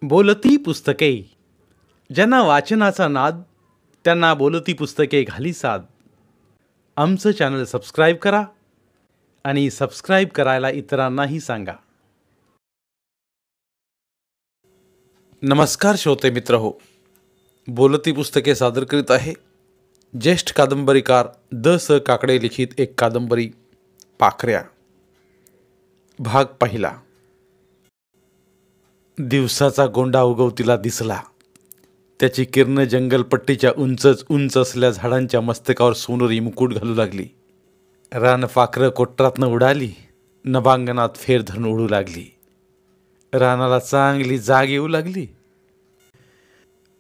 बोलती पुस्तके. ज्यांना वाचनाचा नाद त्यांना बोलती पुस्तके घाली साद. आमचं चॅनल सबस्क्राईब करा आणि सबस्क्राईब करायला इतरांनाही सांगा. नमस्कार श्रोते मित्र हो, बोलती पुस्तके सादर करीत आहे ज्येष्ठ कादंबरीकार द स काकडे लिखित एक कादंबरी पाखऱ्या. भाग पहिला. दिवसाचा गोंडा उगवतीला दिसला. त्याची किरण जंगलपट्टीच्या उंच असलेल्या झाडांच्या मस्तकावर सोनेरी मुकुट घालू लागली. रानपाखरं कोटरातनं उडाली, नभांगणात फेर धरून उडू लागली. रानाला चांगली जाग येऊ लागली.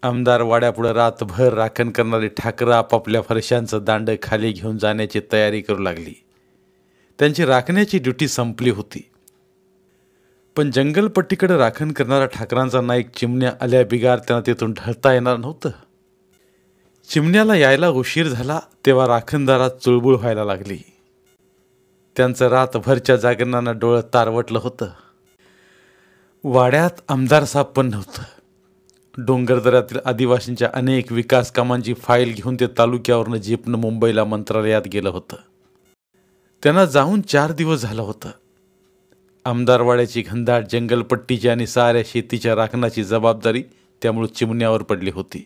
आमदार वाड्यापुढे रातभर राखण करणारी ठाकरं आपापल्या फरशांचं दांड खाली घेऊन जाण्याची तयारी करू लागली. त्यांची राखण्याची ड्युटी संपली होती. पण जंगलपट्टीकडे राखण करणारा ठाकरांचा नाईक चिमण्या आल्या बिगार त्यांना तिथून ढळता येणार नव्हतं. चिमण्याला यायला उशीर झाला तेव्हा राखणदारात चुळबुळ व्हायला लागली. त्यांचं रातभरच्या जागरणानं डोळं तारवटलं होतं. वाड्यात आमदार साहेब पण नव्हतं. डोंगरदऱ्यातील आदिवासींच्या अनेक विकास कामांची फाईल घेऊन ते तालुक्यावरनं जीपनं मुंबईला मंत्रालयात गेलं होतं. त्यांना जाऊन 4 दिवस झालं होतं. आमदारवाड्याची घनदाट जंगलपट्टीची आणि साऱ्या शेतीच्या राखणाची जबाबदारी त्यामुळे चिमण्यावर पडली होती.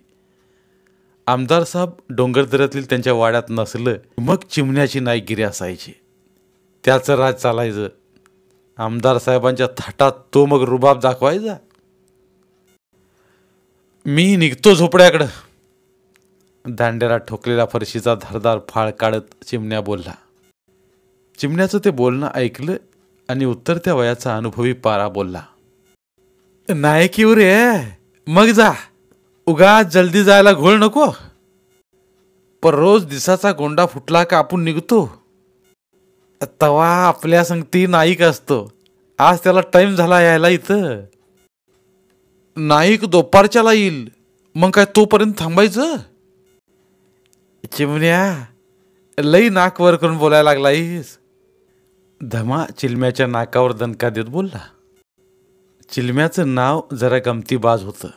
आमदार साहेब डोंगरदऱ्यातील त्यांच्या वाड्यात नसलं मग चिमण्याची नाईकगिरी असायची. त्याचं राज चालायचं. आमदार साहेबांच्या थाटात तो मग रुबाब दाखवायचा. मी निघतो झोपड्याकडं. दांड्याला ठोकलेला फरशीचा धारदार फाळ काढत चिमण्या बोलला. चिमण्याचं ते बोलणं ऐकलं आणि उतरत्या वयाचा अनुभवी पारा बोलला. नायक येऊ रे, मग जा. उगाच जल्दी जायला घोळ नको. पर रोज दिसाचा गोंडा फुटला का आपण निघतो. तवा आपल्या संगती नाईक असतो. आज त्याला टाइम झाला यायला इथं. नाईक दुपारच्याला येईल, मग काय तोपर्यंत थांबायचं. चिमण्या लई नाक वर करून बोलायला लागलायस. धमा चिलम्याच्या नाकावर दणका देत बोलला. चिलम्याचं नाव जरा गमतीबाज होतं.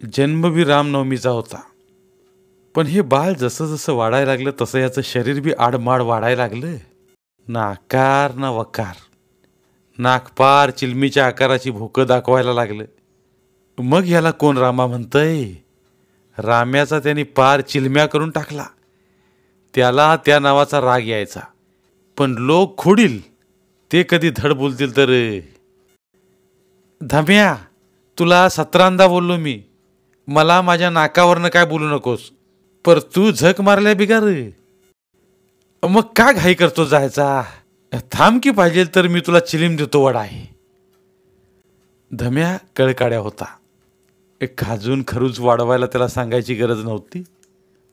जन्म बी रामनवमीचा होता. पण हे बाळ जसं जसं वाढायला लागलं तसं याचं शरीर बी आडमाड वाढायला लागलं. ना आकार ना वकार. नाक पार चिलमीच्या आकाराची भोकं दाखवायला लागलं. मग ह्याला कोण रामा म्हणतंय. राम्याचा त्यांनी पार चिलम्या करून टाकला. त्याला त्या नावाचा राग यायचा. पण लोक खोडील ते कधी धड बोलतील तर. धम्या, तुला 17दा बोललो मी. मला माझ्या नाकावरनं काय बोलू नकोस. पर तू झक मारल्या बिगार. मग का घाई करतो जायचा. थांब की पाहिजे तर मी तुला चिलीम देतो वडा आहे. धम्या कळकाड्या होता. एक खाजून खरूच वाढवायला त्याला सांगायची गरज नव्हती.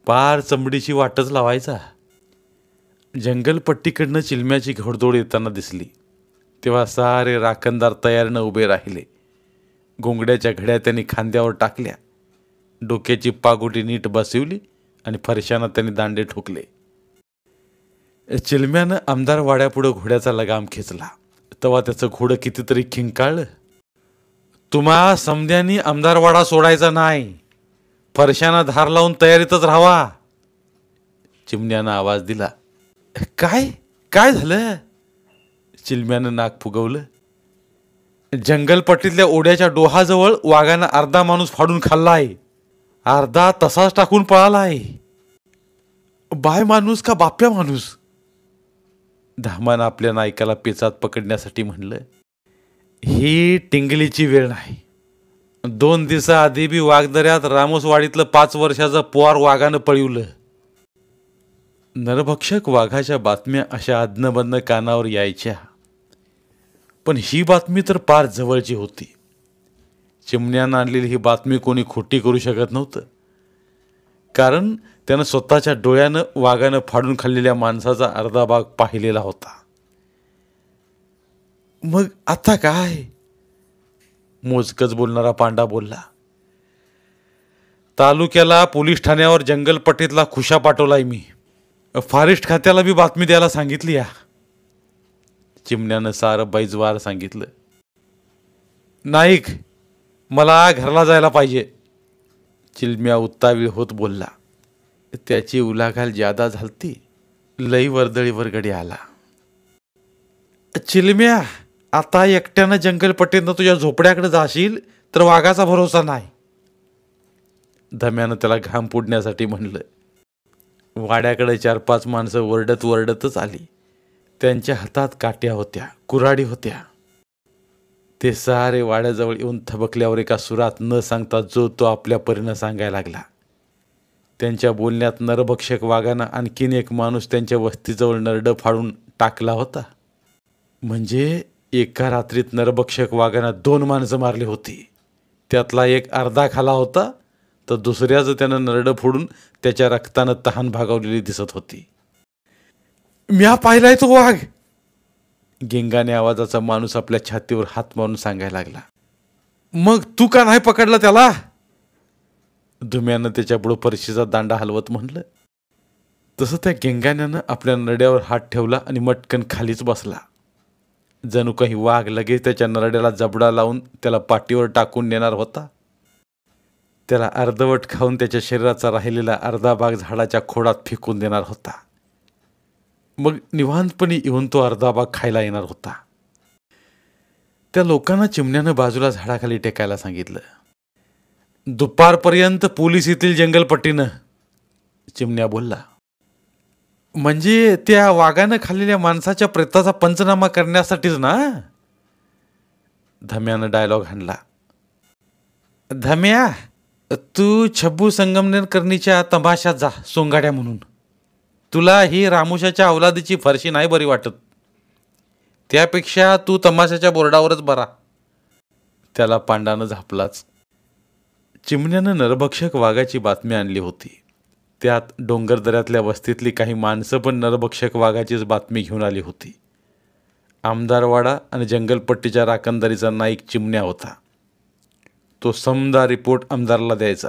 पार चमडीची वाटच लावायचा. जंगलपट्टीकडनं चिलम्याची घोडदौड येताना दिसली तेव्हा सारे राखणदार तयारीनं उभे राहिले. घोंगड्याच्या घड्या त्यांनी खांद्यावर टाकल्या. डोक्याची पागोटी नीट बसवली आणि फरशानं त्यांनी दांडे ठोकले. चिलम्यानं आमदार वाड्यापुढं घोड्याचा लगाम खेचला तेव्हा त्याचं घोडं कितीतरी खिंकाळलं. तुम्हा समद्यांनी आमदारवाडा सोडायचा नाही. फरशानं धार लावून तयारीतच राहावा. चिमण्यानं आवाज दिला. काय काय झालं. चिलम्यानं नाक फुगवलं. जंगलपट्टीतल्या ओढ्याच्या डोहाजवळ वाघानं अर्धा माणूस फाडून खाल्लाय. अर्धा तसाच टाकून पळालाय. बाय माणूस का बाप्या माणूस. धामानं आपल्या नायकाला पेचात पकडण्यासाठी म्हणलं. ही टिंगलीची वेळ नाही. 2 दिवसाआधी बी वाघदऱ्यात रामोसवाडीतलं 5 वर्षाचं पोर वाघानं पळवलं. नरभक्षक वाघाच्या बातम्या अशा अदनबदन कानावर यायच्या. पण ही बातमी तर पार जवळची होती. चिमण्यानं आणलेली ही बातमी कोणी खोटी करू शकत नव्हतं. कारण त्यानं स्वतःच्या डोळ्यानं वाघानं फाडून खाल्लेल्या माणसाचा अर्धा भाग पाहिलेला होता. मग आता काय. मोजकच बोलणारा पांडा बोलला. तालुक्याला पोलीस ठाण्यावर जंगलपट्टीतला खुशा पाठवलाय मी. फॉरेस्ट खात्याला बी बातमी द्यायला सांगितली या. चिमण्यानं सारं बैजवार सांगितलं. नाईक मला घरला जायला पाहिजे. चिलम्या उत्तावीळ होत बोलला. त्याची उलाघाल ज्यादा झालती. लई वर्दळीवर गडी आला. चिलम्या, आता एकट्यानं जंगलपट्टीनं तुझ्या झोपड्याकडे जाशील तर वाघाचा भरोसा नाही. धम्यानं त्याला घाम पुडण्यासाठी म्हणलं. वाड्याकडे 4-5 माणसं वरडत वरडतच आली. त्यांच्या हातात काट्या होत्या, कुऱ्हाडी होत्या. ते सारे वाड्याजवळ येऊन थबकल्यावर एका सुरात न सांगता जो तो आपल्या परीनं सांगायला लागला. त्यांच्या बोलण्यात नरभक्षक वाघानं आणखीन एक माणूस त्यांच्या वस्तीजवळ नरडं फाडून टाकला होता. म्हणजे एका रात्रीत नरभक्षक वाघानं 2 माणसं मारली होती. त्यातला एक अर्धा खाला होता, तर दुसऱ्याचं त्यानं नरडं फोडून त्याच्या रक्तानं तहान भागवलेली दिसत होती. म्या पाहिलाय तो वाघ, गेंगाने आवाजाचा माणूस आपल्या छातीवर हात मारून सांगायला लागला. मग तू का नाही पकडला त्याला? धुम्यानं त्याच्यापुढं फरशीचा दांडा हलवत म्हणलं. तसं त्या गेंगाण्यानं आपल्या नरड्यावर हात ठेवला आणि मटकन खालीच बसला. जणू काही वाघ लगेच त्याच्या नरड्याला जबडा लावून त्याला पाठीवर टाकून नेणार होता. त्याला अर्धवट खाऊन त्याच्या शरीराचा राहिलेला अर्धा भाग झाडाच्या खोडात फेकून देणार होता. मग निवांतपणे येऊन तो अर्धा भाग खायला येणार होता. त्या लोकांना चिमण्यानं बाजूला झाडाखाली टेकायला सांगितलं. दुपारपर्यंत पोलीस येतील जंगलपट्टीनं, चिमण्या बोलला. म्हणजे त्या वाघानं खाल्लेल्या माणसाच्या प्रेताचा पंचनामा करण्यासाठीच ना? धम्यानं डायलॉग हाणला. धम्या, तू छब्बू संगमनेरकर्णीच्या तमाशात जा सोंगाड्या म्हणून. तुला ही रामुशाच्या अवलादीची फरशी नाही बरी वाटत. त्यापेक्षा तू तमाशाच्या बोर्डावरच बरा. त्याला पांडानं झापलाच. चिमण्यानं नरभक्षक वाघाची बातमी आणली होती. त्यात डोंगरदऱ्यातल्या वस्तीतली काही माणसं पण नरभक्षक वाघाचीच बातमी घेऊन आली होती. आमदारवाडा आणि जंगलपट्टीच्या राखणदारीचा नाईक चिमण्या होता. तो समदा रिपोर्ट आमदारला द्यायचा.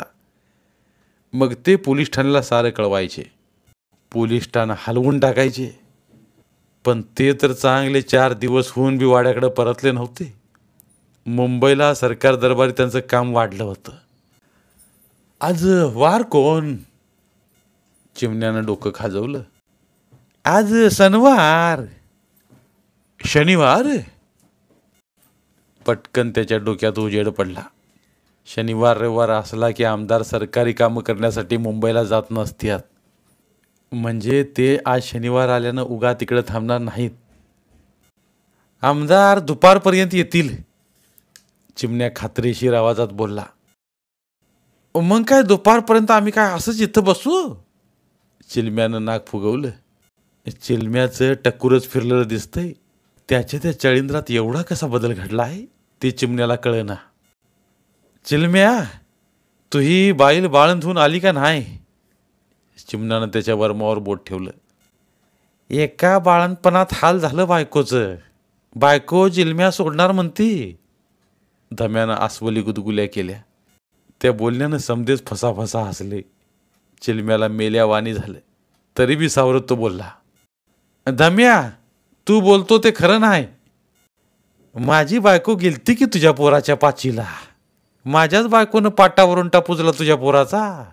मग ते पोलीस ठाण्याला सारं कळवायचे. पोलीस ठाणं हलवून टाकायचे. पण ते तर चांगले 4 दिवस होऊन बी वाड्याकडे परतले नव्हते. मुंबईला सरकार दरबारी त्यांचं काम वाढलं होतं. आज वार कोण? चिमण्यानं डोकं खाजवलं. आज शनिवार. शनिवार? पटकन त्याच्या डोक्यात उजेड पडला. शनिवार रविवार असला की आमदार सरकारी कामं करण्यासाठी मुंबईला जात नसतात. म्हणजे ते आज शनिवार आल्यानं उगा तिकडे थांबणार नाहीत. आमदार दुपारपर्यंत येतील, चिमण्या खात्रीशीर आवाजात बोलला. मग काय दुपारपर्यंत आम्ही काय असंच इथं बसू? चिलम्यानं नाक फुगवलं. चिलम्याचं टक्कूरच फिरलेलं दिसतंय. त्याच्या त्या चळींद्रात एवढा कसा बदल घडला आहे ते चिमण्याला कळेना. चिलम्या, तू ही बाईल बाळंतहून आली का नाही? चिमण्यानं त्याच्या वर्मावर बोट ठेवलं. एका बाळंतपणात हाल झालं बायकोचं. बायको चिलम्या सोडणार म्हणती. धम्यानं आसवली गुदगुल्या केल्या. त्या बोलण्यानं समदेच फसाफसा हसले. चिलम्याला मेल्या वाणी झालं. तरी बी सावरत तो बोलला. धम्या, तू बोलतो ते खरं नाही. माझी बायको गेलती की तुझ्या पोराच्या पाचीला. माझ्याच बायकोनं पाटावरून टापूजला तुझ्या पोराचा.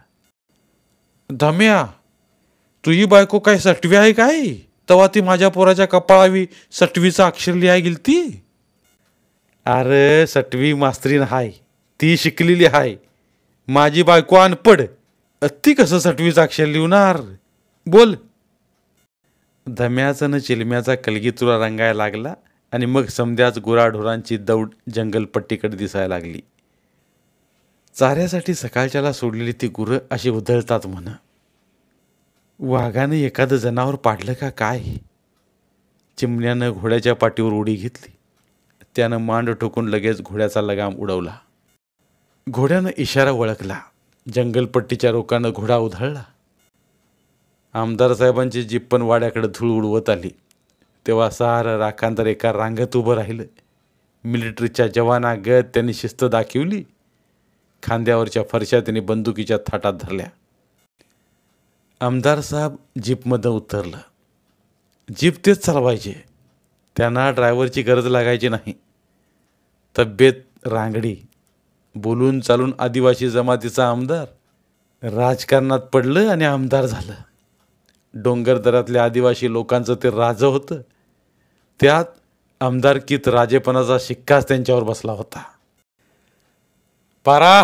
धम्या, तुझी बायको काय सटवी आहे काय? तेव्हा ती माझ्या पोराच्या कपाळावी सटवीचा अक्षर लिहाय गेलती. अरे सटवी मास्तरीन हाय, ती शिकलेली हाय. माझी बायको अनपड, ती कसं सटवीचा अक्षर लिहणार? बोल. धम्याचं न चिलम्याचा कलगीतुरा रंगायला लागला आणि मग समद्याच गुराढोरांची दौड जंगलपट्टीकडे दिसायला लागली. चाऱ्यासाठी सकाळच्याला सोडलेली ती गुरं अशी उधळतात म्हण. वाघानं एखादं जनावर पाडलं का काय? चिमण्यानं घोड्याच्या पाठीवर उडी घेतली. त्यानं मांड ठोकून लगेच घोड्याचा लगाम उडवला. घोड्यानं इशारा ओळखला. जंगलपट्टीच्या रोकानं घोडा उधळला. आमदार साहेबांची जीप पण वाड्याकडे धूळ उडवत आली. तेव्हा सारं राखांतर एका रांगेत उभं राहिलं. मिलिटरीच्या जवानागत त्यांनी शिस्त दाखवली. खांद्यावरच्या फरशा त्यांनी बंदुकीच्या थाटात धरल्या. आमदार साहेब जीपमध्ये उतरलं. जीप तेच चालवायचे. त्यांना ड्रायव्हरची गरज लागायची नाही. तब्येत रांगडी, बोलून चालून आदिवासी जमातीचा आमदार राजकारणात पडलं आणि आमदार झालं. डोंगरदऱ्यातल्या आदिवासी लोकांचं ते राज होतं. त्यात आमदारकीत राजेपणाचा शिक्काच त्यांच्यावर बसला होता. पारा,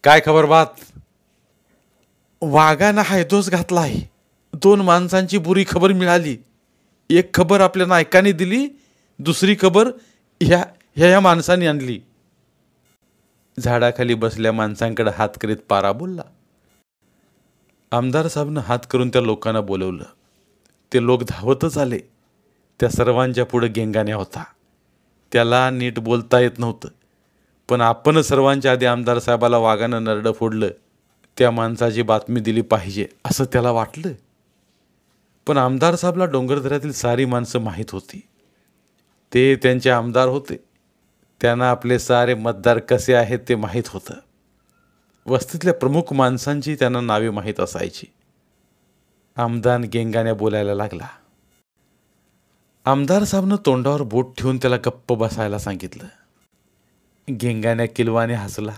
काय खबर बात? वाघानं हायदोस घातलाय. 2 माणसांची बुरी खबर मिळाली. एक खबर आपल्या नायकाने दिली, दुसरी खबर ह्या माणसाने आणली. झाडाखाली बसल्या माणसांकडे हात करीत पारा बोलला. आमदार साहेबनं हात करून त्या लोकांना बोलवलं. ते लोक धावतच आले. त्या सर्वांच्या पुढे गेंगाण्या होता. त्याला नीट बोलता येत नव्हतं, पण आपण सर्वांच्या आधी आमदार साहेबाला वाघानं नरडं फोडलं, त्या माणसाची बातमी दिली पाहिजे असं त्याला वाटलं. पण आमदार साहेबला डोंगरदऱ्यातील सारी माणसं माहीत होती. ते त्यांचे आमदार होते. त्यांना आपले सारे मतदार कसे आहेत ते माहीत होतं. वस्तीतल्या प्रमुख माणसांची त्यांना नावे माहीत असायची. आमदार गेंगाण्या बोलायला लागला. आमदार साहेबनं तोंडावर बोट ठेवून त्याला गप्प बसायला सांगितलं. गेंगाण्या किलवाने हसला,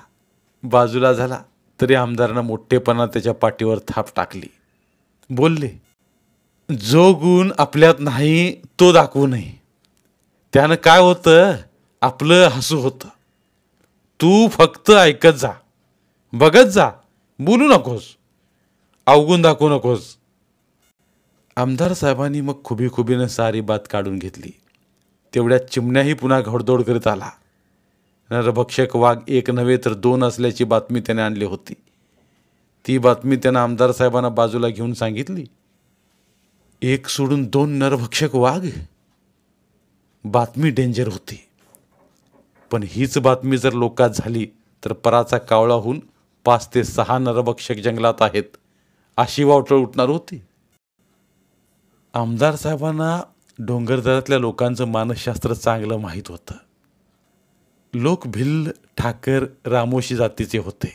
बाजूला झाला, तरी आमदारानं मोठेपणा त्याच्या पाठीवर थाप टाकली. बोलले, जो गुण आपल्यात नाही तो दाखवू नये. त्यानं काय होतं, आपलं हसू होतं. तू फक्त ऐकत जा, बघत जा, बोलू नकोस, अवगुण दाखवू नकोस. आमदार साहेबांनी मग खुबीनं सारी बात काढून घेतली. तेवढ्यात चिमण्याही पुन्हा घोडदौड करीत आला. नरभक्षक वाघ 1 नव्हे तर 2 असल्याची बातमी त्याने आणली होती. ती बातमी त्यानं आमदार साहेबांना बाजूला घेऊन सांगितली. 1 सोडून 2 नरभक्षक वाघ? बातमी डेंजर होती. पण हीच बातमी जर लोकात झाली तर पराचा कावळा होऊन 5 ते 6 नरभक्षक जंगलात आहेत अशी वावटळ उठणार होती. आमदार साहेबांना डोंगरदऱ्यातल्या लोकांचं मानसशास्त्र चांगलं माहीत होतं. लोक भिल्ल, ठाकर, रामोशी जातीचे होते.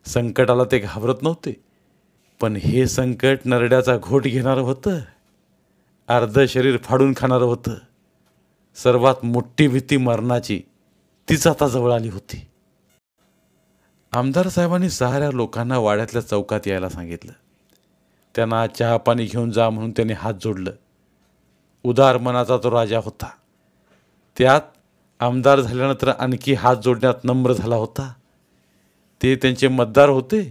संकटाला ते घाबरत नव्हते. पण हे संकट नरड्याचा घोट घेणारं होतं. अर्ध शरीर फाडून खाणारं होतं. सर्वात मोठी भीती मरणाची, तीच आता जवळ आली होती. आमदार साहेबांनी साऱ्या लोकांना वाड्यातल्या चौकात यायला सांगितलं. त्यांना चहा पाणी घेऊन जा म्हणून त्यांनी हात जोडलं. उदार मनाचा तो राजा होता. त्यात आमदार झाल्यानंतर आणखी हात जोडण्यात नम्र झाला होता. ते त्यांचे मतदार होते.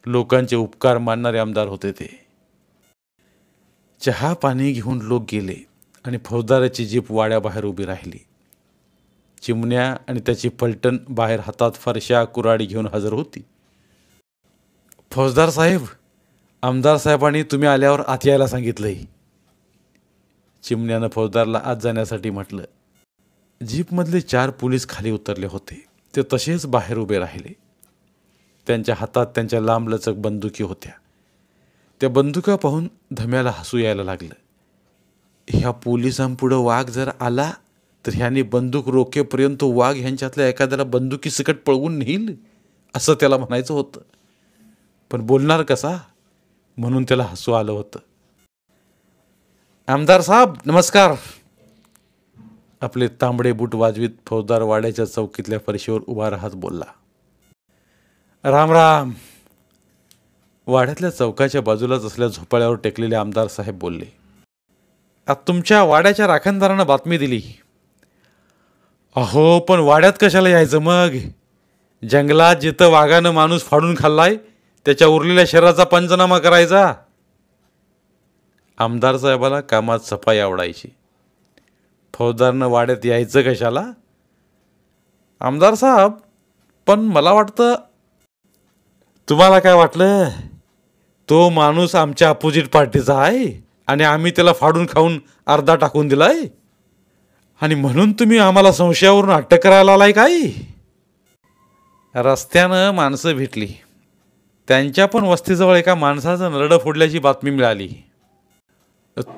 लोकांचे उपकार मानणारे आमदार होते ते. चहा पाणी घेऊन लोक गेले आणि फौजदाराची जीप वाड्याबाहेर उभी राहिली. चिमण्या आणि त्याची पलटण बाहेर हातात फरशा कुऱ्हाडी घेऊन हजर होती. फौजदार साहेब, आमदार साहेबांनी तुम्ही आल्यावर आत यायला सांगितलंय. चिमण्यानं फौजदारला आत जाण्यासाठी म्हटलं. जीपमधले 4 पोलीस खाली उतरले होते. ते तसेच बाहेर उभे राहिले. त्यांच्या हातात त्यांच्या लांबलचक बंदुकी होत्या. त्या बंदुका पाहून धम्याला हसू यायला लागलं. ह्या पोलिसांपुढं वाघ जर आला तर ह्याने बंदूक रोखेपर्यंत वाघ ह्यांच्यातल्या एखाद्याला बंदुकी सकट पळवून नेईल असं त्याला म्हणायचं होतं. पण बोलणार कसा, म्हणून त्याला हसू आलं होतं. आमदार साहेब नमस्कार. आपले तांबडे बूट वाजवीत फौजदार वाड्याच्या चौकीतल्या फरशीवर उभा राहत बोलला. राम राम. वाड्यातल्या चौकाच्या बाजूलाच असल्या झोपाळ्यावर टेकलेले आमदार साहेब बोलले. तुमच्या वाड्याच्या राखणदारानं बातमी दिली. अहो, पण वाड्यात कशाला यायचं मग? जंगलात जिथं वाघानं माणूस फाडून खाल्लाय त्याच्या उरलेल्या शरीराचा पंचनामा करायचा. आमदार साहेबाला कामात सफाई आवडायची. फौजदारनं वाड्यात यायचं कशाला? आमदार साहेब, पण मला वाटतं. तुम्हाला काय वाटलं? तो माणूस आमच्या अपोजिट पार्टीचा आहे आणि आम्ही त्याला फाडून खाऊन अर्धा टाकून दिलाय आणि म्हणून तुम्ही आम्हाला संशयावरून अटक करायला आलाय काय? रस्त्यानं माणसं भेटली. त्यांच्या पण वस्तीजवळ एका माणसाचं नरडं फोडल्याची बातमी मिळाली.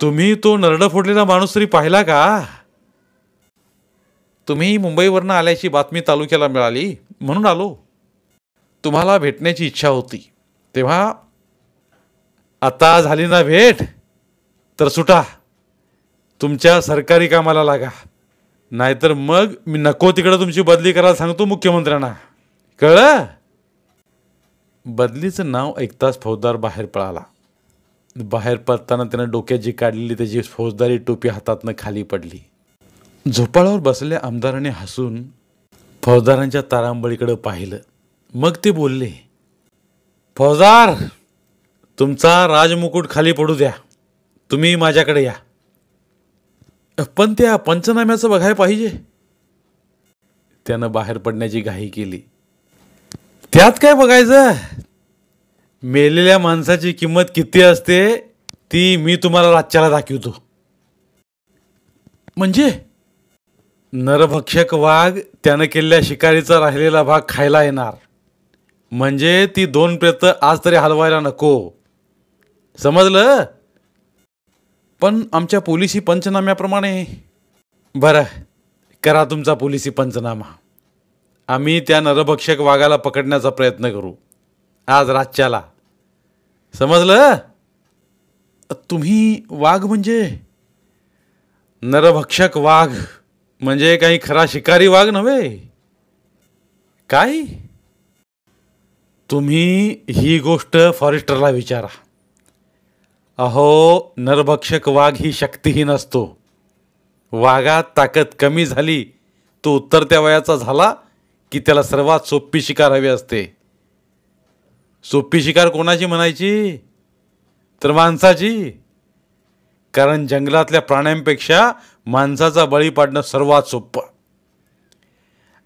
तुम्ही तो नरडं फोडलेला माणूस तरी पाहिला का? तुम्ही मुंबईवरनं आल्याची बातमी तालुक्याला मिळाली म्हणून आलो. तुम्हाला भेटण्याची इच्छा होती. तेव्हा आता झाली ना भेट तर सुटा, तुमच्या सरकारी कामाला लागा. नाहीतर मग मी नको तिकडं तुमची बदली करायला सांगतो मुख्यमंत्र्यांना, कळलं? बदलीचं नाव ऐकताच फौजदार बाहेर पळाला. बाहेर पडताना त्यानं डोक्यात जी काढलेली त्याची फौजदारी टोपी हातातनं खाली पडली. झोपाळावर बसलेल्या आमदाराने हसून फौजदारांच्या तारांबळीकडे पाहिलं. मग ते बोलले, फौजदार, तुमचा राजमुकुट खाली पडू द्या, तुम्ही माझ्याकडे या. पण त्या पंचनाम्याचं बघायला पाहिजे. त्यानं बाहेर पडण्याची घाई केली. त्यात काय बघायचं? मेलेल्या माणसाची किंमत किती असते ती मी तुम्हाला राज्याला दाखवतो. म्हणजे नरभक्षक वाघ त्यानं केलेल्या शिकारीचा राहिलेला भाग खायला येणार. म्हणजे ती 2 प्रेत आज तरी हलवायला नको, समजलं? पण आमच्या पोलिसी पंचनाम्याप्रमाणे. बरं, करा तुमचा पोलिसी पंचनामा. आम्ही त्या नरभक्षक वाघाला पकडण्याचा प्रयत्न करू आज रातच्याला, समजलं? तुम्ही वाघ म्हणजे? नरभक्षक वाघ म्हणजे काही खरा शिकारी वाघ नव्हे. काय? तुम्ही ही गोष्ट फॉरेस्टरला विचारा. अहो, नरभक्षक वाघ ही शक्तीहीन असतो. वाघात ताकद कमी झाली, तो उतरत्या वयाचा झाला की त्याला सर्वात सोपी शिकार हवी असते. सोपी शिकार कोणाची म्हणायची? तर माणसाची. कारण जंगलातल्या प्राण्यांपेक्षा माणसाचा बळी पाडणं सर्वात सोपं.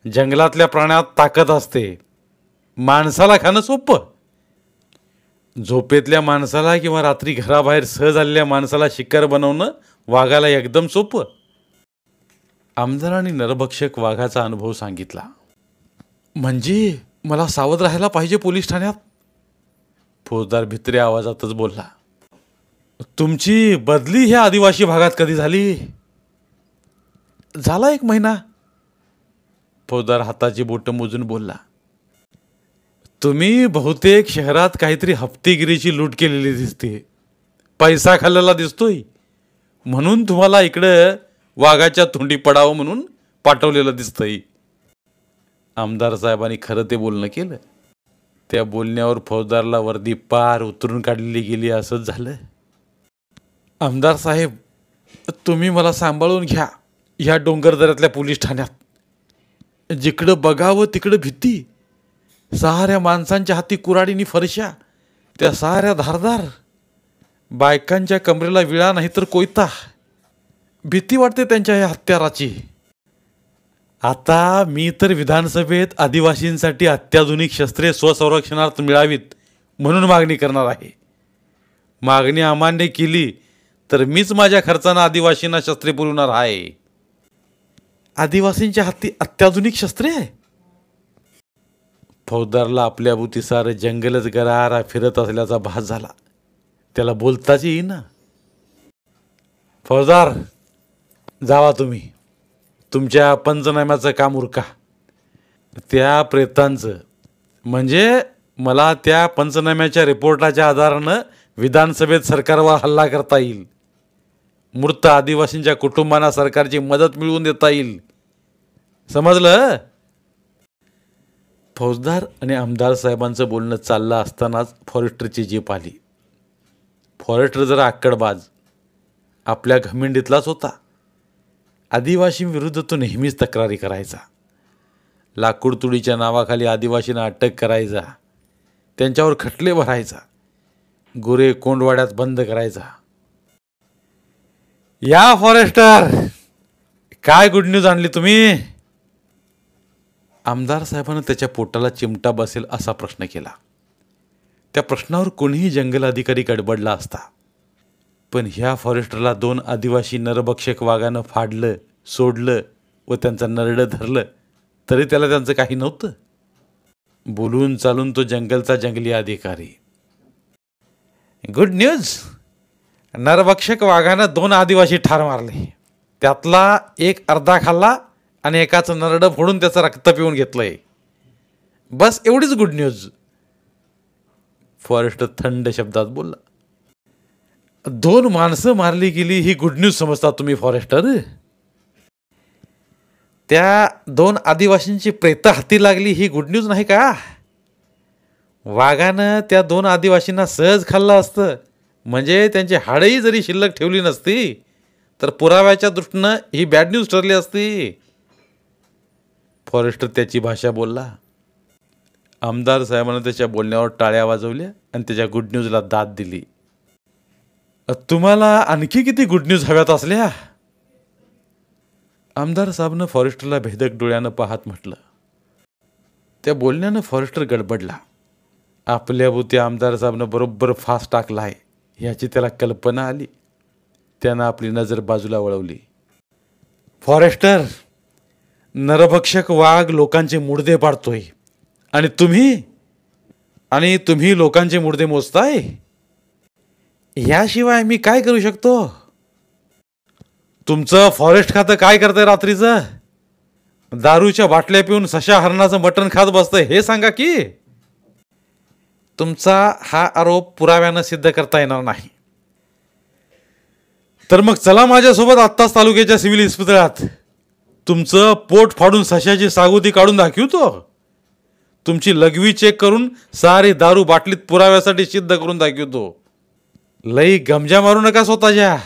जंगलातल्या प्राण्यात ताकद असते, माणसाला खाणं सोपं. झोपेतल्या माणसाला किंवा रात्री घराबाहेर सहज आलेल्या माणसाला शिकार बनवणं वाघाला एकदम सोपं. आमदारांनी नरभक्षक वाघाचा अनुभव सांगितला. म्हणजे मला सावध राहायला पाहिजे पोलीस ठाण्यात? फौजदार भित्र्या आवाजातच बोलला. तुमची बदली ह्या आदिवासी भागात कधी झाली? झाला 1 महिना. फौजदार हाताची बोटं मोजून बोलला. तुम्ही बहुतेक शहरात काहीतरी हप्तेगिरीची लूट केलेली दिसते, पैसा खाल्लेला दिसतोय, म्हणून तुम्हाला इकडं वाघाच्या तोंडी पडावं म्हणून पाठवलेलं दिसतंय. आमदार साहेबांनी खरं ते बोलणं केलं. त्या बोलण्यावर फौजदारला वर्दी पार उतरून काढलेली गेली असंच झालं. आमदार साहेब, तुम्ही मला सांभाळून घ्या. ह्या डोंगरदऱ्यातल्या पोलीस ठाण्यात जिकडं बघावं तिकडं भीती. साऱ्या माणसांच्या हाती कुऱ्हाडीनी फरशा, त्या साऱ्या धारदार. बायकांच्या कमरेला विळा नाही तर कोयता. भीती वाटते त्यांच्या या हत्याराची. आता मी तर विधानसभेत आदिवासींसाठी अत्याधुनिक शस्त्रे स्वसंरक्षणार्थ मिळावीत म्हणून मागणी करणार आहे. मागणी अमान्य केली तर मीच माझ्या खर्चानं आदिवासींना शस्त्रे पुरवणार आहे. आदिवासींच्या हाती अत्याधुनिक शस्त्रे? फौजदारला आपल्या भोवती सारं जंगलच गरारा फिरत असल्याचा भास झाला. त्याला बोलताच येईना. फौजदार, जावा तुम्ही, तुमच्या पंचनाम्याचं काम उरका. त्या प्रेतांचं म्हणजे मला त्या पंचनाम्याच्या रिपोर्टाच्या आधारानं विधानसभेत सरकारवर हल्ला करता येईल. मृत आदिवासींच्या कुटुंबांना सरकारची मदत मिळवून देता येईल, समजलं? फौजदार आणि आमदार साहेबांचं बोलणं चाललं असतानाच फॉरेस्टरची जीप आली. फॉरेस्टर जरा आक्कडबाज, आपल्या घमेंडीतलाच होता. आदिवासींविरुद्ध तो नेहमीच तक्रारी करायचा. लाकूड तुडीच्या नावाखाली आदिवासींना अटक करायचा, त्यांच्यावर खटले भरायचा, गुरे कोंडवाड्यात बंद करायचा. या फॉरेस्टर, काय गुड न्यूज आणली तुम्ही? आमदार साहेबांना त्याच्या पोटाला चिमटा बसेल असा प्रश्न केला. त्या प्रश्नावर कोणीही जंगल अधिकारी गडबडला असता. पण ह्या फॉरेस्टरला 2 आदिवासी नरभक्षक वाघानं फाडलं, सोडलं व त्यांचा नरडं धरलं तरी त्याला त्यांचं काही नव्हतं. बोलून चालून तो जंगलचा जंगली अधिकारी. गुड न्यूज, नरभक्षक वाघानं 2 आदिवासी ठार मारले. त्यातला एक अर्धा खाल्ला आणि एकाचं नरडं फोडून त्याचं रक्त पिऊन घेतलंय. बस एवढीच गुड न्यूज. फॉरेस्टर थंड शब्दात बोलला. 2 माणसं मारली गेली ही गुड न्यूज समजता तुम्ही फॉरेस्टर? त्या 2 आदिवासींची प्रेतं हाती लागली ही गुड न्यूज नाही का? वाघानं त्या 2 आदिवासींना सहज खाल्लं असतं, म्हणजे त्यांची हाडंही जरी शिल्लक ठेवली नसती तर पुराव्याच्या दृष्टीनं ही बॅड न्यूज ठरली असती. फॉरेस्टर त्याची भाषा बोलला. आमदार साहेबांना त्याच्या बोलण्यावर टाळ्या वाजवल्या आणि त्याच्या गुड न्यूजला दाद दिली. तुम्हाला आणखी किती गुड न्यूज हव्यात असल्या? आमदार साहेबनं फॉरेस्टरला भेदक डोळ्यानं पाहत म्हटलं. त्या बोलण्यानं फॉरेस्टर गडबडला. आपल्याभोवती आमदार साहेबनं बरोबर फास टाकलाय ह्याची त्याला कल्पना आली. त्यानं आपली नजर बाजूला वळवली. फॉरेस्टर, नरभक्षक वाघ लोकांचे मुडदे पाडतोय आणि तुम्ही लोकांचे मुडदे मोजताय. याशिवाय मी काय करू शकतो? तुमचं फॉरेस्ट खातं काय करतंय रात्रीचं? दारूच्या बाटल्या पिऊन सशा हरणाचं मटण खात बसतंय हे सांगा की. तुमचा हा आरोप पुराव्यानं सिद्ध करता येणार नाही. तर मग चला माझ्यासोबत आत्ताच तालुक्याच्या सिव्हिल इस्पितळात. तुमचं पोट फाडून सशाची सागोती काढून दाखवतो. तुमची लघवी चेक करून सारी दारू बाटलीत पुराव्यासाठी सिद्ध करून दाखवतो. लई गमजा मारू नका स्वतःच्या.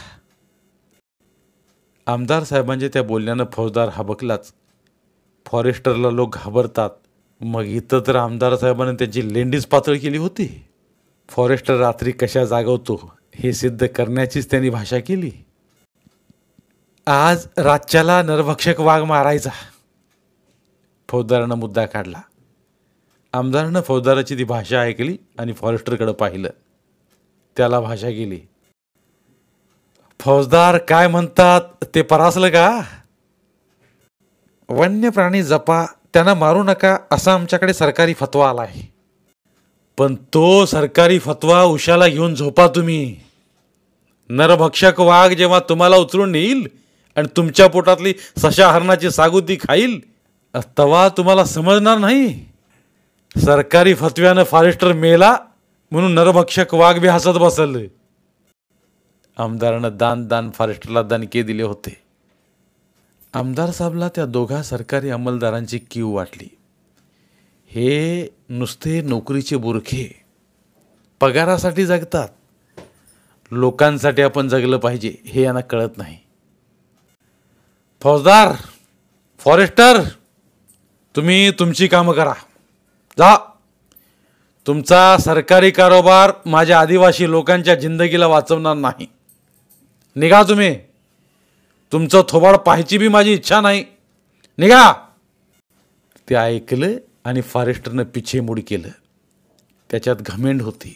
आमदार साहेबांच्या त्या बोलण्यानं फौजदार हबकलाच. फॉरेस्टरला लोक घाबरतात, मग इथं तर आमदार साहेबांनी त्यांची लेंडीच पातळ केली होती. फॉरेस्टर रात्री कशा जागवतो हे सिद्ध करण्याचीच त्यांनी भाषा केली. आज रातच्याला नरभक्षक वाघ मारायचा. फौजदारानं मुद्दा काढला. आमदारानं फौजदाराची ती भाषा ऐकली आणि फॉरेस्टरकडे पाहिलं. त्याला भाषा केली. फौजदार काय म्हणतात ते परासलं का? वन्य प्राणी जपा, त्यांना मारू नका असा आमच्याकडे सरकारी फतवा आला आहे. पण तो सरकारी फतवा उशाला घेऊन झोपा तुम्ही. नरभक्षक वाघ जेव्हा तुम्हाला उचलून नेईल आणि तुमच्या पोटातली सशा हरणाची सागुती खाईल तेव्हा तुम्हाला समजणार नाही. सरकारी फतव्यानं फॉरेस्टर मेला म्हणून नरभक्षक वाघ बी हसत बसल. आमदारानं दान फॉरेस्टरला दणके दिले होते. आमदार साहेबला त्या दोघा सरकारी अंमलदारांची कीव वाटली. हे नुसते नोकरीचे बुरखे, पगारासाठी जगतात. लोकांसाठी आपण जगलं पाहिजे हे यांना कळत नाही. फौजदार, फॉरेस्टर, तुम्ही तुमची कामं करा. जा. तुमचा सरकारी कारोबार माझ्या आदिवासी लोकांच्या जिंदगीला वाचवणार नाही. निघा तुम्ही. तुमचं थोबाड पाहायची बी माझी इच्छा नाही. निघा. ते ऐकलं आणि फॉरेस्टरनं पिछेमूड केलं. त्याच्यात घमेंड होती.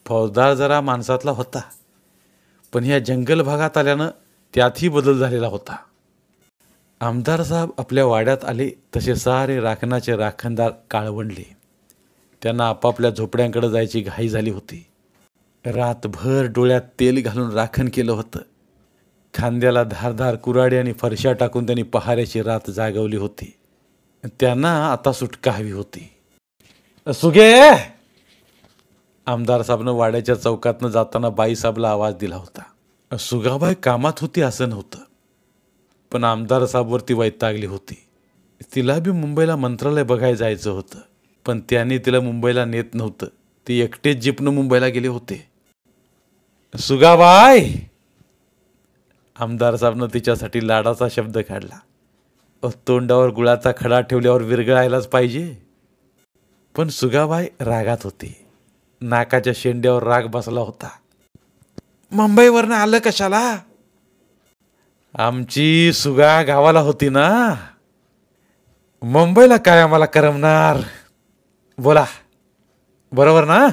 फौजदार जरा माणसातला होता, पण ह्या जंगल भागात आल्यानं त्यातही बदल झालेला होता. आमदार साहेब आपल्या वाड्यात आले तसे सारे राखणाचे राखणदार काळवंडले. त्यांना आपापल्या झोपड्यांकडे जायची घाई झाली होती. रातभर डोळ्यात तेल घालून राखण केलं होतं. खांद्याला धारधार कुऱ्हाडी आणि फरशा टाकून त्यांनी पहाऱ्याची रात जागवली होती. त्यांना आता सुटका हवी होती. सुगे! आमदार साहेबनं वाड्याच्या चौकातनं जाताना बाईसाहेबला आवाज दिला होता. सुगाबाई कामात होती असं नव्हतं, पण आमदार साहेबवरती वैतागली होती. तिला बी मुंबईला मंत्रालय बघायला जायचं होतं, पण त्यांनी तिला मुंबईला नेत नव्हतं. ती एकटेच जीपनं मुंबईला गेले होते. सुगाबाई! आमदार साहेबनं तिच्यासाठी लाडाचा शब्द काढला. तोंडावर गुळाचा खडा ठेवल्यावर विरघळायलाच पाहिजे. पण सुगाबाई रागात होती. नाकाच्या शेंड्यावर राग बसला होता. मुंबईवरनं आलं कशाला? आमची सुगा गावाला होती ना. मुंबईला काय आम्हाला करमणार? बोला, बरोबर ना?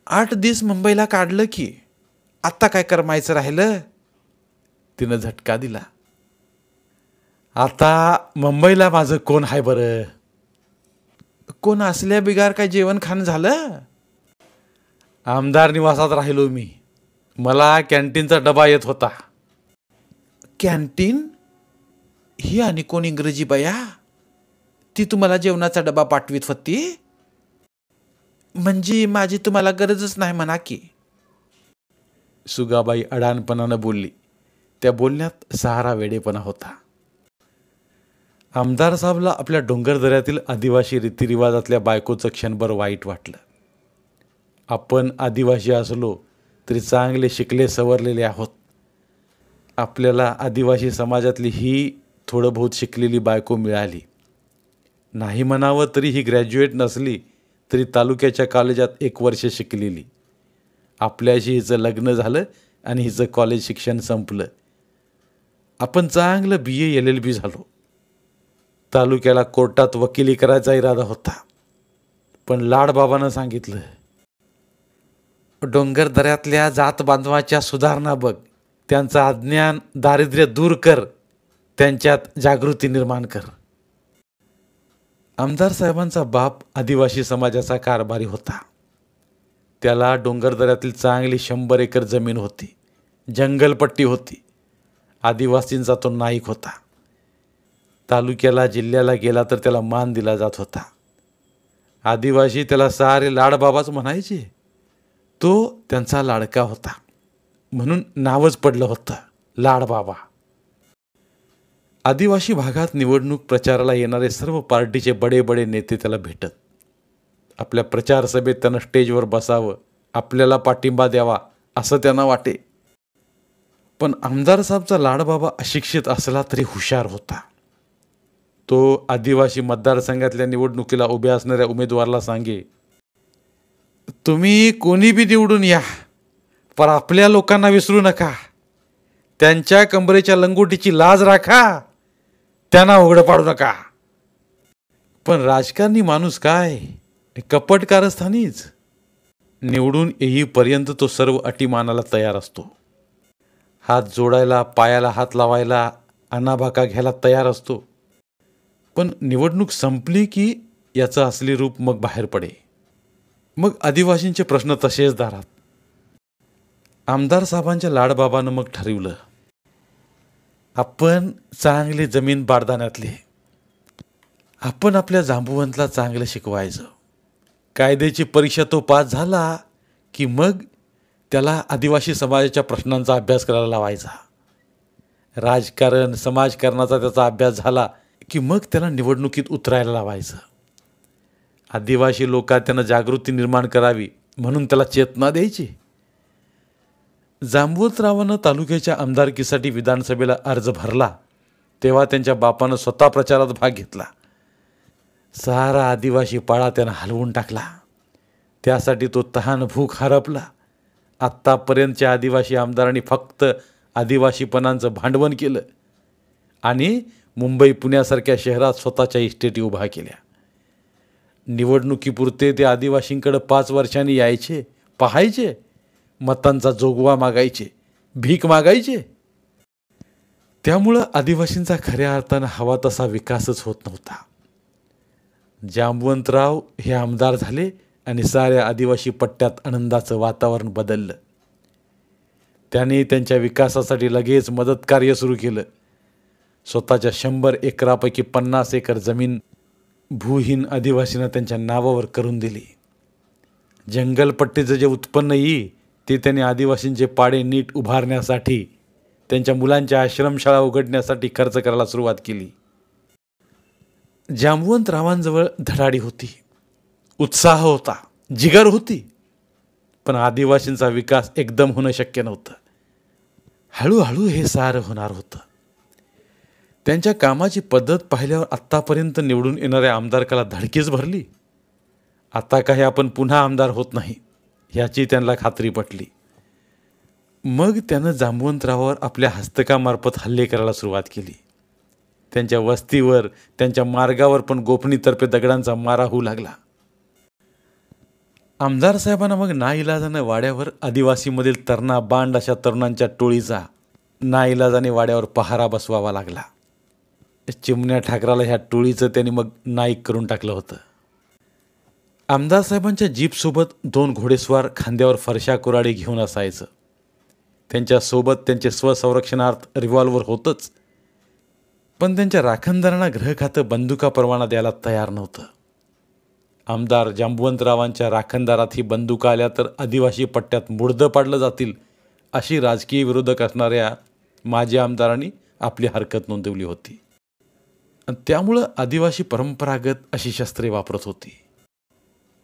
8 दिवस मुंबईला काढलं की आत्ता काय करमायचं राहिलं? तिनं झटका दिला. आता मुंबईला माझं कोण आहे बरं? कोण असल्या बिगार काय जेवण खाणं झालं? आमदार निवासात राहिलो मी. मला कॅन्टीनचा डबा येत होता. कॅन्टीन? ही आणि कोण इंग्रजी बाया? ती तुम्हाला जेवणाचा डबा पाठवीत होती? म्हणजे माझी तुम्हाला गरजच नाही म्हणा की. सुगाबाई अडाणपणानं बोलली. त्या बोलण्यात सारा वेडेपणा होता. आमदार साहेबला आपल्या डोंगरदऱ्यातील आदिवासी रीतिरिवाजातल्या बायकोचं क्षणभर वाईट वाटलं. आपण आदिवासी असलो तरी चांगले शिकले सवरलेले आहोत. आपल्याला आदिवासी समाजातली ही थोडं बहुत शिकलेली बायको मिळाली. नाही म्हणावं तरी ही ग्रॅज्युएट नसली तरी तालुक्याच्या कॉलेजात 1 वर्ष शिकलेली. आपल्याशी हिचं लग्न झालं आणि हिचं कॉलेज शिक्षण संपलं. आपण चांगलं BA LLB झालो. तालुक्याला कोर्टात वकिली करायचा इरादा होता, पण लाडबाबानं सांगितलं, डोंगर दऱ्यातल्या जात बांधवाच्या सुधारणा बघ, त्यांचं अज्ञान दारिद्र्य दूर कर, त्यांच्यात जागृती निर्माण कर. आमदार साहेबांचा बाप आदिवासी समाजाचा कारभारी होता. त्याला डोंगरदऱ्यातील चांगली 100 एकर जमीन होती, जंगलपट्टी होती. आदिवासींचा तो नाईक होता. तालुक्याला जिल्ह्याला गेला तर त्याला मान दिला जात होता. आदिवासी त्याला सारे लाडबाबाच म्हणायचे. तो त्यांचा लाडका होता म्हणून नावच पडलं होतं लाडबाबा. आदिवासी भागात निवडणूक प्रचाराला येणारे सर्व पार्टीचे बडे बडे नेते त्याला भेटत. आपल्या प्रचार सभेत त्यानं स्टेजवर बसावं, आपल्याला पाठिंबा द्यावा असं त्यांना वाटे. पण आमदार साहेबचा लाडबाबा अशिक्षित असला तरी हुशार होता. तो आदिवासी मतदारसंघातल्या निवडणुकीला उभ्या असणाऱ्या उमेदवाराला सांगे, तुम्ही कोणी बी निवडून या, पण आपल्या लोकांना विसरू नका. त्यांच्या कंबरेच्या लंगोटीची लाज राखा, त्यांना उघडं पाडू नका. पण राजकारणी माणूस काय, कपट कारस्थानीच. निवडून येईपर्यंत तो सर्व अटी मानायला तयार असतो. हात जोडायला, पायाला हात लावायला, अनाभाका घ्यायला तयार असतो. पण निवडणूक संपली की याचं असली रूप मग बाहेर पडे. मग आदिवासींचे प्रश्न तसेच दारात. आमदार साहेबांच्या लाडबाबानं मग ठरवलं, आपण चांगली जमीन बारदाण्यातली, आपण आपल्या जांबुवंतला चांगलं शिकवायचं. कायद्याची परीक्षा तो पास झाला की मग त्याला आदिवासी समाजाच्या प्रश्नांचा अभ्यास करायला लावायचा. राजकारण समाजकारणाचा त्याचा अभ्यास झाला की मग त्याला निवडणुकीत उतरायला लावायचं. आदिवासी लोकात त्यानं जागृती निर्माण करावी म्हणून त्याला चेतना द्यायची. जांबुवंतरावानं तालुक्याच्या आमदारकीसाठी विधानसभेला अर्ज भरला तेव्हा त्यांच्या बापानं स्वतः प्रचारात भाग घेतला. सारा आदिवासी पाळा त्यानं हलवून टाकला. त्यासाठी तो तहान भूक हरपला. आत्तापर्यंतच्या आदिवासी आमदारांनी फक्त आदिवासीपणांचं भांडवण केलं आणि मुंबई पुण्यासारख्या शहरात स्वतःच्या इस्टेटी उभा केल्या. निवडणुकीपुरते ते आदिवासींकडे 5 वर्षांनी यायचे, पाहायचे, मतांचा जोगवा मागायचे, भीक मागायचे. त्यामुळं आदिवासींचा खऱ्या अर्थानं हवा तसा विकासच होत नव्हता. जांबुवंतराव हे आमदार झाले आणि साऱ्या आदिवासी पट्ट्यात आनंदाचं वातावरण बदललं. त्यांनी त्यांच्या विकासासाठी लगेच मदत कार्य सुरू केलं. स्वतःच्या 100 एकरापैकी 50 एकर जमीन भूहीन आदिवासींना त्यांच्या नावावर करून दिली. जंगलपट्टीचं जे उत्पन्न येई ते त्यांनी आदिवासींचे पाडे नीट उभारण्यासाठी, त्यांच्या मुलांच्या आश्रमशाळा उघडण्यासाठी खर्च करायला सुरुवात केली. जांबुवंतरावांजवळ धडाडी होती, उत्साह होता, जिगर होती. पण आदिवासींचा विकास एकदम होणं शक्य नव्हतं. हळूहळू हे सारं होणार होतं. त्यांच्या कामाची पद्धत पाहिल्यावर आत्तापर्यंत निवडून येणाऱ्या आमदारकाला धडकीच भरली. आता काही आपण पुन्हा आमदार होत नाही ह्याची त्यांना खात्री पटली. मग त्यानं जांबुवंतरावावर आपल्या हस्तकामार्फत हल्ले करायला सुरुवात केली. त्यांच्या वस्तीवर, त्यांच्या मार्गावर पण गोफणीतर्फे दगडांचा मारा होऊ लागला. आमदार साहेबांना मग नाईलाजानं वाड्यावर आदिवासीमधील तरणा बांड अशा तरुणांच्या टोळीचा नाईलाजाने वाड्यावर पहारा बसवावा लागला. चिमण्या ठाकराला ह्या टोळीचं त्यांनी मग नाईक करून टाकलं होतं. आमदार साहेबांच्या जीपसोबत 2 घोडेस्वार खांद्यावर फरशा कुऱ्हाडी घेऊन असायचं. त्यांच्यासोबत त्यांचे स्वसंरक्षणार्थ रिव्हॉल्वर होतंच. पण त्यांच्या राखणदारांना गृहखातं बंदुका परवाना द्यायला तयार नव्हतं. आमदार जांबुवंतरावांच्या राखणदारात ही बंदुका आल्या तर आदिवासी पट्ट्यात मुडदं पाडलं जातील अशी राजकीय विरोधक असणाऱ्या माजी आमदारांनी आपली हरकत नोंदवली होती. त्यामुळं आदिवासी परंपरागत अशी शस्त्रे वापरत होती.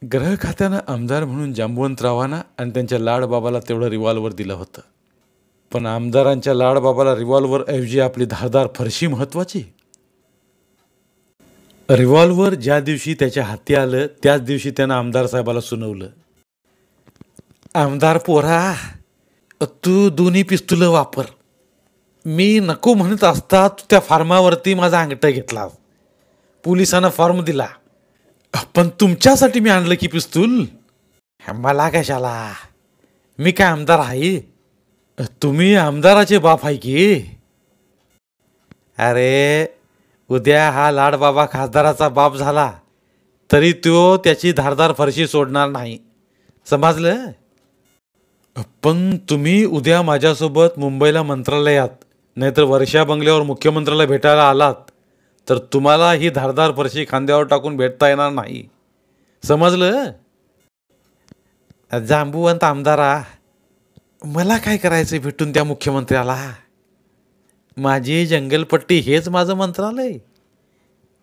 गृह खात्यानं आमदार म्हणून जांबुवंतरावांना आणि त्यांच्या लाडबाबाला तेवढं रिव्हॉल्वर दिलं होतं. पण आमदारांच्या लाडबाबाला रिव्हॉल्वर ऐवजी आपली धारदार फरशी महत्वाची. रिव्हॉल्वर ज्या दिवशी त्याच्या हाती आलं त्याच दिवशी त्यानं आमदार साहेबाला सुनावलं, आमदार पोरा, तू दोन्ही पिस्तुलं वापर. मी नको म्हणत असता तू त्या फार्मावरती माझा अंगठा घेतला, पोलिसांना फॉर्म दिला, पण तुमच्यासाठी मी आणलं की पिस्तूल. मला कशाला, मी काय आमदार आहे? तुम्ही आमदाराचे बाप आहे की. अरे उद्या हा लाडबाबा खासदाराचा बाप झाला तरी तो त्याची धारदार फरशी सोडणार नाही, समजलं? पण तुम्ही उद्या माझ्यासोबत मुंबईला मंत्रालयात नाहीतर वर्षा बंगल्यावर मुख्यमंत्र्याला भेटायला आलात तर तुम्हाला ही धारदार फरशी खांद्यावर टाकून भेटता येणार नाही, समजलं? जांबुवंत आमदारा, मला काय करायचं भेटून त्या मुख्यमंत्र्याला? माझी जंगलपट्टी हेच माझं मंत्रालय,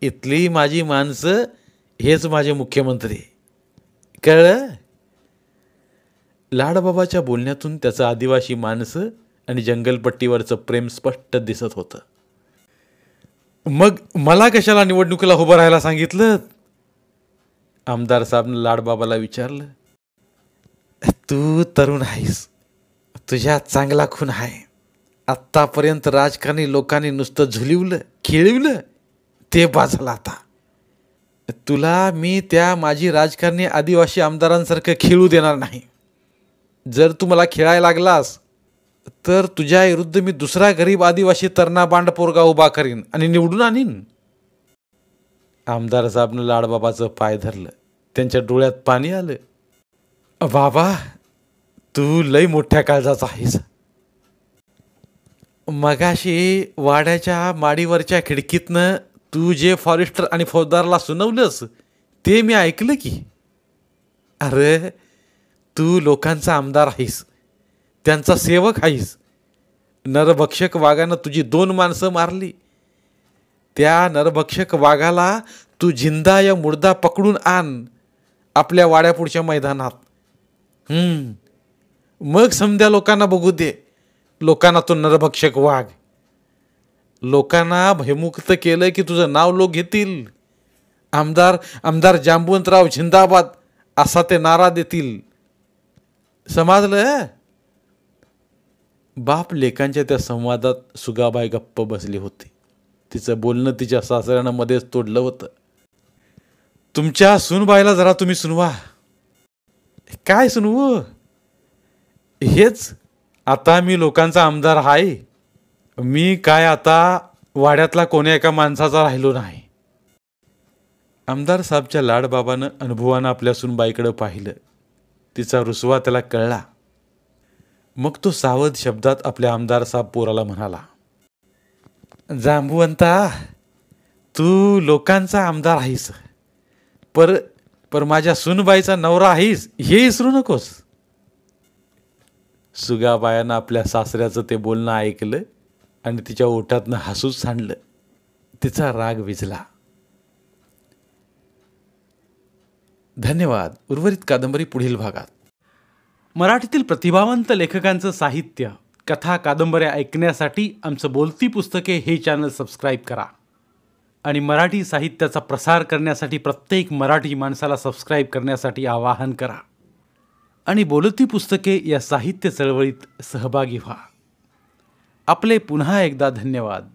इथली माझी माणसं हेच माझे मुख्यमंत्री, कळलं? लाडबाबाच्या बोलण्यातून त्याचं आदिवासी माणसं आणि जंगलपट्टीवरचं प्रेम स्पष्ट दिसत होतं. मग मला कशाला निवडणुकीला उभं राहायला सांगितलं? आमदार साहेबांनी लाडबाबाला विचारलं. तू तरुण आहेस, तुझ्यात चांगला खून आहे. आत्तापर्यंत राजकारणी लोकांनी नुसतं झुलिवलं खेळवलं, ते बाजला आता. तुला मी त्या माजी राजकारणी आदिवासी आमदारांसारखं खेळू देणार नाही. जर तू मला खेळायला लागलास तर तुझ्या विरुद्ध मी दुसरा गरीब आदिवासी तरणा बांड पोरगा उभा करीन आणि निवडून आणीन. आमदार साहेबनं लाडबाबाचं पाय धरलं, त्यांच्या डोळ्यात पाणी आलं. बाबा, तू लय मोठ्या काळजाचा आहेस. मगाशी वाड्याच्या माडीवरच्या खिडकीतनं तू जे फॉरेस्टर आणि फौजदारला सुनावलंस ते मी ऐकलं की. अरे तू लोकांचा आमदार आहेस, त्यांचा सेवक आहेस. नरभक्षक वाघानं तुझी 2 माणसं मारली, त्या नरभक्षक वाघाला तू जिंदा या मुर्दा पकडून आण आपल्या वाड्यापुढच्या मैदानात. मग समध्या लोकांना बघू दे, लोकांना तो नरभक्षक वाघ. लोकांना भयमुक्त केलं की तुझं नाव लोक घेतील. आमदार आमदार जांबुवंतराव जिंदाबाद असा ते नारा देतील, समजलं? बाप लेकांच्या त्या संवादात सुगाबाई गप्प बसली होती. तिचं बोलणं तिच्या सासऱ्यानं मध्येच तोडलं होतं. तुमच्या सूनबाईला जरा तुम्ही सुनवा. काय सुनवू? हेच, आता मी लोकांचा आमदार आहे. मी काय आता वाड्यातला कोण्या एका माणसाचा राहिलो नाही. आमदार साहेबच्या लाडबाबानं अनुभवानं आपल्या सूनबाईकडं पाहिलं. तिचा रुसवा त्याला कळला. मग तो सावध शब्दात आपल्या आमदार साहेब पोराला म्हणाला, जांबुवंता, तू लोकांचा आमदार आहेस, पर माझ्या सूनबाईचा नवरा आहेस हे विसरू नकोस. सुगाबायानं आपल्या सासऱ्याचं ते बोलणं ऐकलं आणि तिच्या ओठातनं हसूच सांडलं. तिचा राग विझला. धन्यवाद. उर्वरित कादंबरी पुढील भागात. मराठीतील प्रतिभावंत लेखकांचं साहित्य, कथा, कादंबऱ्या ऐकण्यासाठी आमचं बोलती पुस्तके हे चॅनल सबस्क्राईब करा आणि मराठी साहित्याचा प्रसार करण्यासाठी प्रत्येक मराठी माणसाला सबस्क्राईब करण्यासाठी आवाहन करा आणि बोलती पुस्तके या साहित्य चळवळीत सहभागी व्हा. आपले पुन्हा एकदा धन्यवाद.